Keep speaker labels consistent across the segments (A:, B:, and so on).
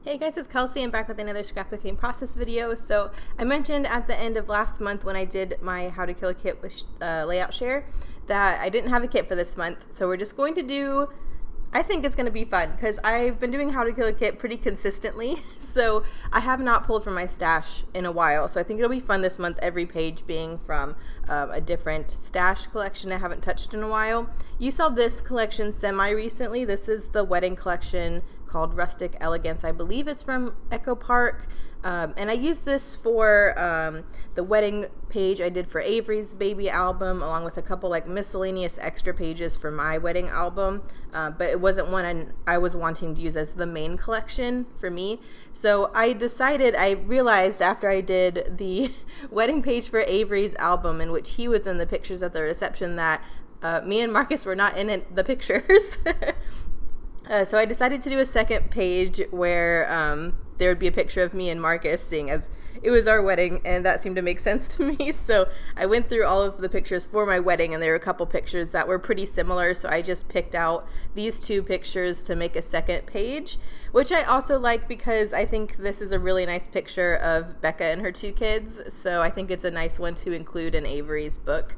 A: Hey guys, it's Kelsey. I'm back with another scrapbooking process video. So I mentioned at the end of last month when I did my How to Kill a Kit with layout share that I didn't have a kit for this month. So we're just going to do, I think it's going to be fun because I've been doing How to Kill a Kit pretty consistently. So I have not pulled from my stash in a while. So I think it'll be fun this month, every page being from a different stash collection I haven't touched in a while. You saw this collection semi-recently. This is the wedding collection called Rustic Elegance. I believe it's from Echo Park. And I used this for the wedding page I did for Avery's baby album, along with a couple like miscellaneous extra pages for my wedding album. But it wasn't one I was wanting to use as the main collection for me. So I realized after I did the wedding page for Avery's album, in which he was in the pictures at the reception, that me and Marcus were not in the pictures. So I decided to do a second page where there would be a picture of me and Marcus, seeing as it was our wedding, and that seemed to make sense to me. So I went through all of the pictures for my wedding, and there were a couple pictures that were pretty similar, so I just picked out these two pictures to make a second page, which I also like because I think this is a really nice picture of Becca and her two kids, so I think it's a nice one to include in Avery's book.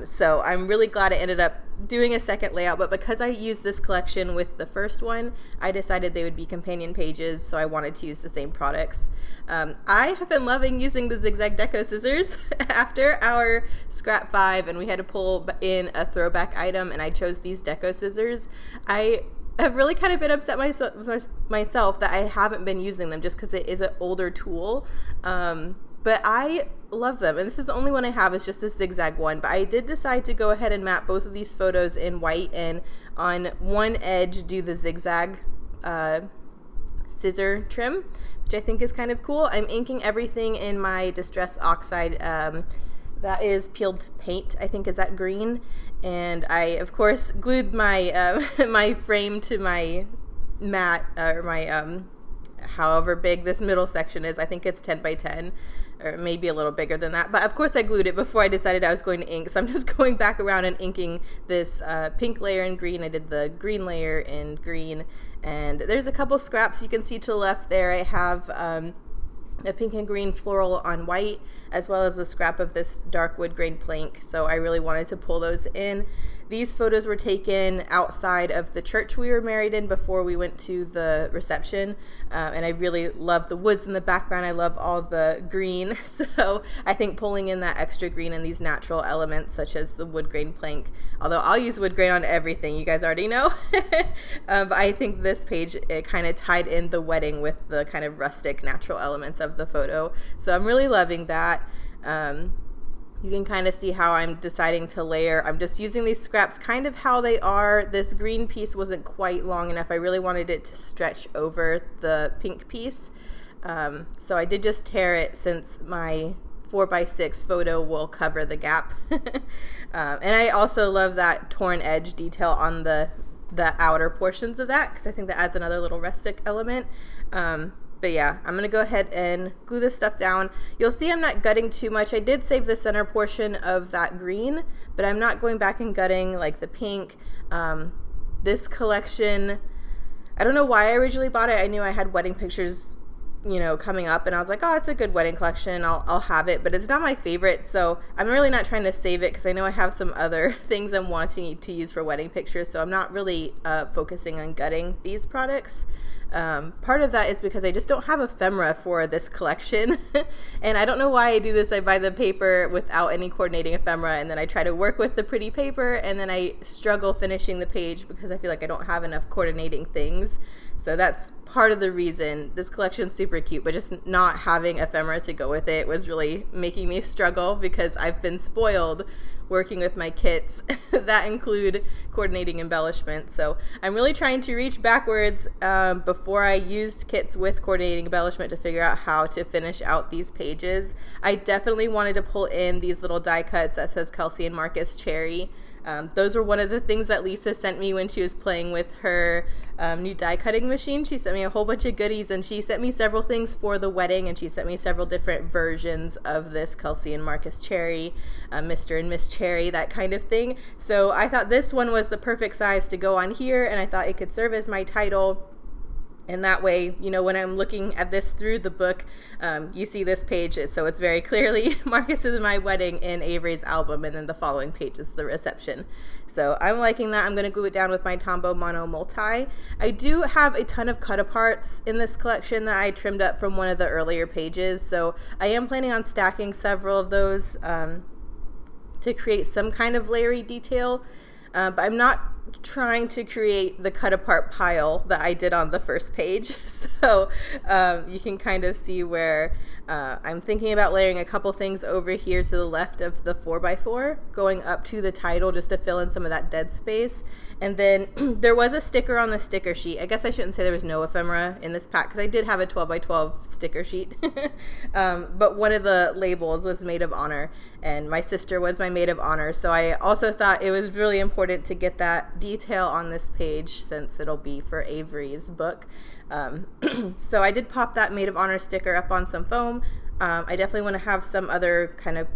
A: So I'm really glad I ended up doing a second layout, but because I used this collection with the first one, I decided they would be companion pages, so I wanted to use the same products. I have been loving using the zigzag deco scissors. After our scrap 5 and we had to pull in a throwback item and I chose these deco scissors, I have really kind of been upset myself that I haven't been using them just because it is an older tool. But I love them, and this is the only one I have, is just this zigzag one. But I did decide to go ahead and map both of these photos in white, and on one edge do the zigzag scissor trim, which I think is kind of cool. I'm inking everything in my Distress Oxide, that is peeled paint, I think is that green. And I, of course, glued my my frame to my mat, or my however big this middle section is. I think it's 10 by 10, or maybe a little bigger than that. But of course I glued it before I decided I was going to ink. So I'm just going back around and inking this pink layer in green. I did the green layer in green. And there's a couple scraps you can see to the left there. I have a pink and green floral on white, as well as a scrap of this dark wood grain plank. So I really wanted to pull those in. These photos were taken outside of the church we were married in before we went to the reception, and I really love the woods in the background. I love all the green, so I think pulling in that extra green and these natural elements such as the wood grain plank, although I'll use wood grain on everything, you guys already know. But I think this page, it kind of tied in the wedding with the kind of rustic natural elements of the photo, so I'm really loving that. You can kind of see how I'm deciding to layer. I'm just using these scraps kind of how they are. This green piece wasn't quite long enough. I really wanted it to stretch over the pink piece. So I did just tear it, since my 4x6 photo will cover the gap. And I also love that torn edge detail on the outer portions of that, because I think that adds another little rustic element. But yeah, I'm going to go ahead and glue this stuff down. You'll see I'm not gutting too much. I did save the center portion of that green, but I'm not going back and gutting like the pink. This collection, I don't know why I originally bought it. I knew I had wedding pictures, coming up, and I was like, oh, it's a good wedding collection. I'll have it, but it's not my favorite, so I'm really not trying to save it because I know I have some other things I'm wanting to use for wedding pictures, so I'm not really focusing on gutting these products. Part of that is because I just don't have ephemera for this collection. And I don't know why I do this. I buy the paper without any coordinating ephemera, and then I try to work with the pretty paper, and then I struggle finishing the page because I feel like I don't have enough coordinating things. So that's part of the reason. This collection's super cute, but just not having ephemera to go with it was really making me struggle, because I've been spoiled working with my kits that include coordinating embellishment. So I'm really trying to reach backwards before I used kits with coordinating embellishment to figure out how to finish out these pages. I definitely wanted to pull in these little die cuts that says Kelsey and Marcus Cherry. Those were one of the things that Lisa sent me when she was playing with her new die cutting machine. She sent me a whole bunch of goodies, and she sent me several things for the wedding, and she sent me several different versions of this Kelsey and Marcus Cherry, Mr. and Miss Cherry, that kind of thing. So I thought this one was the perfect size to go on here, and I thought it could serve as my title. And that way, you know, when I'm looking at this through the book, you see this page, so it's very clearly Marcus is my wedding in Avery's album, and then the following page is the reception. So I'm liking that. I'm going to glue it down with my Tombow Mono Multi. I do have a ton of cut-aparts in this collection that I trimmed up from one of the earlier pages, so I am planning on stacking several of those to create some kind of layery detail. But I'm not trying to create the cut apart pile that I did on the first page. So you can kind of see where I'm thinking about layering a couple things over here to the left of the 4x4, going up to the title just to fill in some of that dead space. And then there was a sticker on the sticker sheet. I guess I shouldn't say there was no ephemera in this pack because I did have a 12x12 sticker sheet. But one of the labels was maid of honor, and my sister was my maid of honor. So I also thought it was really important to get that detail on this page since it'll be for Avery's book. So I did pop that maid of honor sticker up on some foam. I definitely want to have some other kind of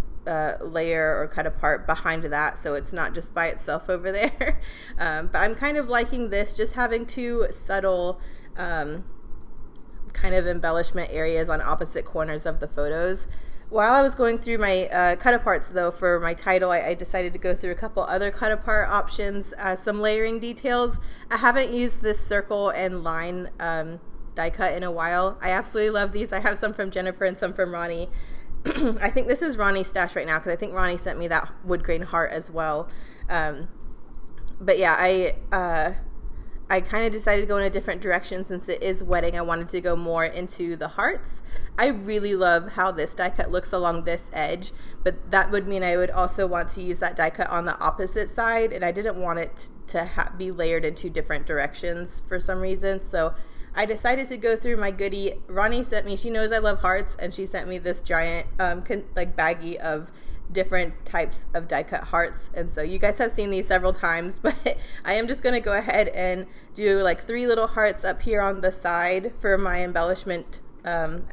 A: layer or cut apart behind that, so it's not just by itself over there. But I'm kind of liking this, just having two subtle kind of embellishment areas on opposite corners of the photos. While I was going through my cut aparts though for my title, I decided to go through a couple other cut apart options, some layering details. I haven't used this circle and line die cut in a while. I absolutely love these. I have some from Jennifer and some from Ronnie. I think this is Ronnie's stash right now because I think Ronnie sent me that wood grain heart as well. But yeah, I kind of decided to go in a different direction since it is wedding. I wanted to go more into the hearts. I really love how this die cut looks along this edge, but that would mean I would also want to use that die cut on the opposite side, and I didn't want it to be layered in two different directions for some reason. So I decided to go through my goodie. Ronnie sent me, she knows I love hearts, and she sent me this giant like baggie of different types of die cut hearts, and so you guys have seen these several times, but I am just going to go ahead and do like 3 little hearts up here on the side for my embellishment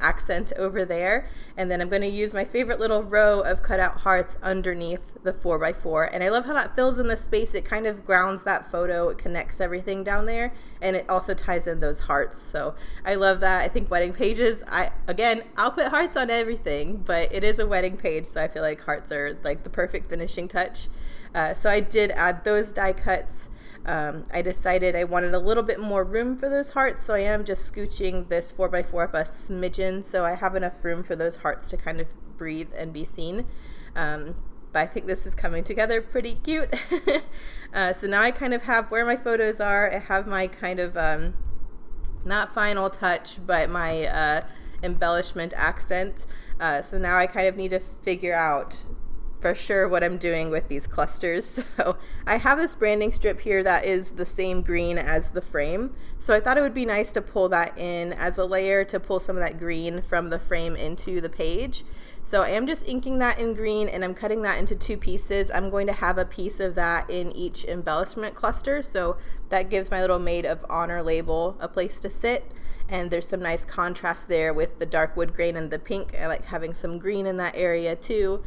A: accent over there, and then I'm going to use my favorite little row of cutout hearts underneath the 4x4, and I love how that fills in the space. It kind of grounds that photo, it connects everything down there, and it also ties in those hearts. So I love that. I think wedding pages, I'll put hearts on everything, but it is a wedding page, so I feel like hearts are like the perfect finishing touch. So I did add those die cuts. I decided I wanted a little bit more room for those hearts, so I am just scooching this 4x4 up a smidgen so I have enough room for those hearts to kind of breathe and be seen. But I think this is coming together pretty cute. So now I kind of have where my photos are. I have my kind of not final touch, but my embellishment accent. So now I kind of need to figure out for sure what I'm doing with these clusters. So I have this branding strip here that is the same green as the frame, so I thought it would be nice to pull that in as a layer to pull some of that green from the frame into the page. So I am just inking that in green, and I'm cutting that into 2 pieces. I'm going to have a piece of that in each embellishment cluster, so that gives my little maid of honor label a place to sit. And there's some nice contrast there with the dark wood grain and the pink. I like having some green in that area too,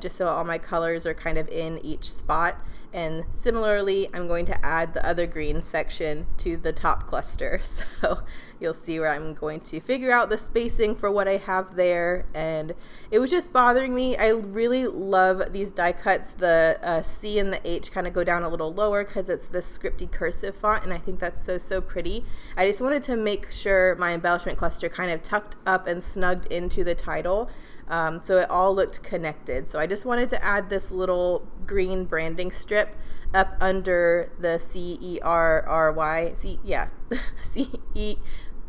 A: just so all my colors are kind of in each spot. And similarly, I'm going to add the other green section to the top cluster. So you'll see where I'm going to figure out the spacing for what I have there. And it was just bothering me. I really love these die cuts. The C and the H kind of go down a little lower because it's this scripty cursive font, and I think that's so pretty. I just wanted to make sure my embellishment cluster kind of tucked up and snugged into the title. So it all looked connected. So I just wanted to add this little green branding strip up under the C-E-R-R-Y,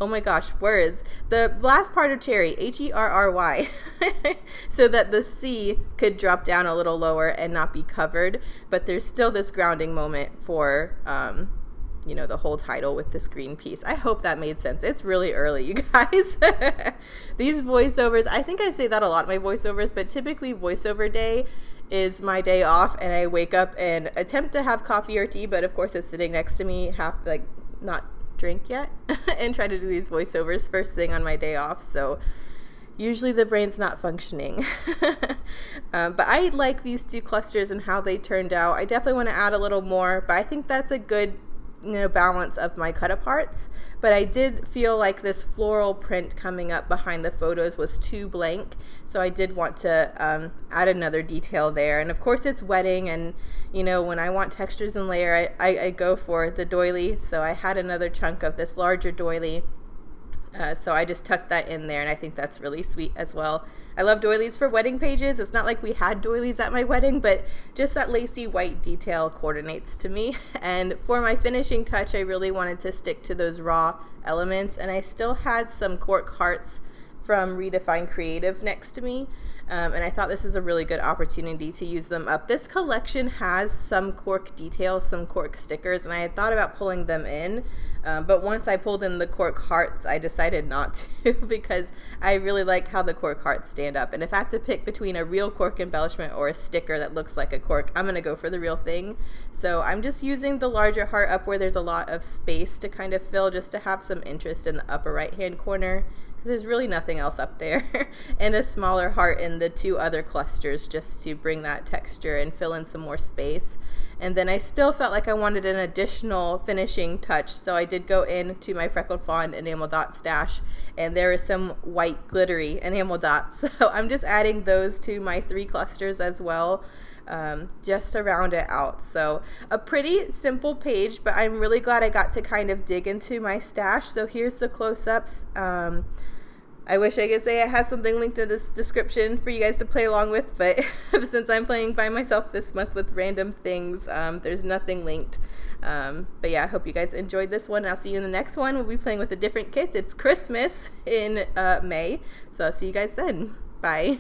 A: oh my gosh, words. The last part of cherry, H-E-R-R-Y, so that the C could drop down a little lower and not be covered, but there's still this grounding moment for the whole title with this green piece. I hope that made sense. It's really early, you guys. These voiceovers, I think I say that a lot in my voiceovers, but typically voiceover day is my day off, and I wake up and attempt to have coffee or tea, but of course it's sitting next to me, not drink yet, and try to do these voiceovers first thing on my day off. So usually the brain's not functioning. But I like these 2 clusters and how they turned out. I definitely want to add a little more, but I think that's a good balance of my cut aparts, but I did feel like this floral print coming up behind the photos was too blank, so I did want to add another detail there. And of course it's wedding, and when I want textures and layer, I go for the doily, so I had another chunk of this larger doily. So I just tucked that in there, and I think that's really sweet as well. I love doilies for wedding pages. It's not like we had doilies at my wedding, but just that lacy white detail coordinates to me. And for my finishing touch, I really wanted to stick to those raw elements, and I still had some cork hearts from Redefine Creative next to me. And I thought this is a really good opportunity to use them up. This collection has some cork details, some cork stickers, and I had thought about pulling them in, but once I pulled in the cork hearts, I decided not to because I really like how the cork hearts stand up. And if I have to pick between a real cork embellishment or a sticker that looks like a cork, I'm gonna go for the real thing. So I'm just using the larger heart up where there's a lot of space to kind of fill, just to have some interest in the upper right hand corner. There's really nothing else up there, and a smaller heart in the two other clusters just to bring that texture and fill in some more space. And then I still felt like I wanted an additional finishing touch, so I did go into my Freckled Fawn enamel dot stash, and there is some white glittery enamel dots, so I'm just adding those to my 3 clusters as well, just to round it out. So a pretty simple page, but I'm really glad I got to kind of dig into my stash. So here's the close-ups. I wish I could say I had something linked in this description for you guys to play along with, but since I'm playing by myself this month with random things, there's nothing linked. But yeah, I hope you guys enjoyed this one. I'll see you in the next one. We'll be playing with a different kit. It's Christmas in May, so I'll see you guys then. Bye.